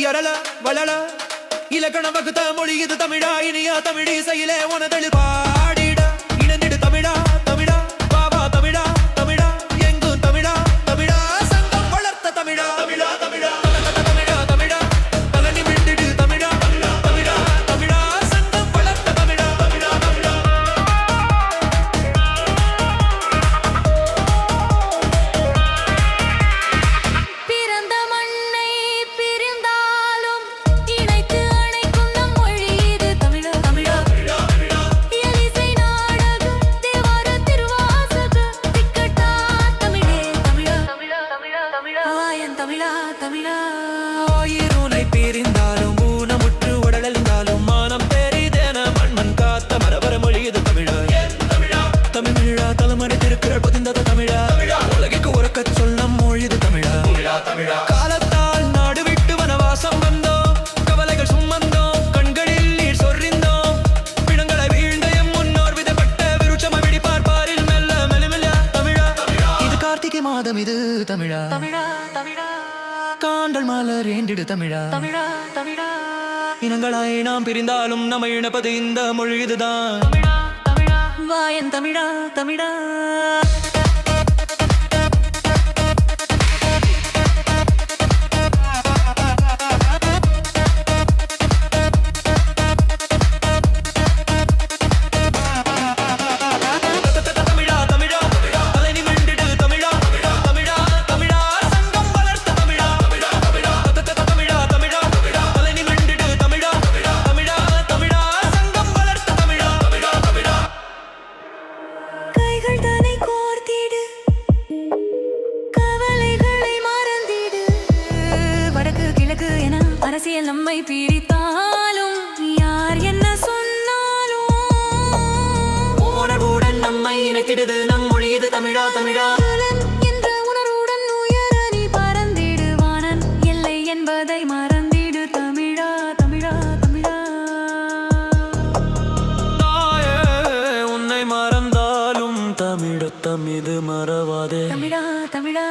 யரள வளள இலக்கண வகுத்த மொழி இது தமிழா இனியா தமிழ் இசையிலே உனதழு பாடிட இணைந்திடு தமிழா தமிழா பாபா தமிழா தமிழா எங்கும் தமிழா தமிழா சங்கம் வளர்த்த தமிழா தமிழா தமிழா தமிழா தமிழா தலனி விண்டிடு தமிழா தமிழா தமிழா சங்கம் வளர்த்த தமிழா தமிழா தமிழா பிறந்த மண்ணை பிரிந்தாலும் இணைத்து அணைக்கும் நம் மொழி இது தமிழா தமிழா இயலிசை நாடகம் தேவார திருவாசகம் திக்கட்டா தமிழே தமிழா தமிழா தமிழா தமிழா என் தமிழா தமிழா ஆயிரூனை பிரிந்தாலும் ஊனமுற்று உடலெழுந்தாலும் மானம் தெரிதென மண்மண் காத்த மரபர மொழி இது தமிழா தமிழா தலைமுறை திருக்குறள் பதிந்தது தமிழா உலகிற்கு உறக்கச் சொல்லும் மொழி இது தமிழா காலத்தால் நாடு விட்டு வனவாசம் வந்தோம் கவலைகள் சுமந்தோம் கண்களில் நீர் சொரிந்தோம் பிணங்களை வீழ்ந்த எம் முன்னோர் விதப்பட்ட விருட்சம விடி பார்ப்பாரில் மெல்ல மெல்ல தமிழா இது கார்த்திகை மாதம் இது தமிழா தமிழா தமிழா காண்டல் மலர் ஏண்டிடு தமிழா தமிழா தமிழா இனங்களாய் நாம் பிரிந்தாலும் நம்ம இணைப்பது இந்த மொழி இதுதான் தமிழா தமிழா வாயன் தமிழா தமிழா கைகள் தன்னை கோர்த்திடு கவலைகளை மறந்திடு வடக்கு கிழக்கு என அரசியல் நம்மை பிரித்தாலும் யார் என்ன சொன்னாலும் உணர்வுடன் நம்மை இணைத்திடுது நம் மொழி இது தமிழா தமிழா பலன் என்ற உணர்வுடன் உயர நீ பறந்திடு வானன் எல்லை என்பதை மறந்திடு தமிழா தமிழா தமிழா தாயே உன்னை மறந்தாலும் தமிழத்தம் இது மறவாதே தமிழா தமிழா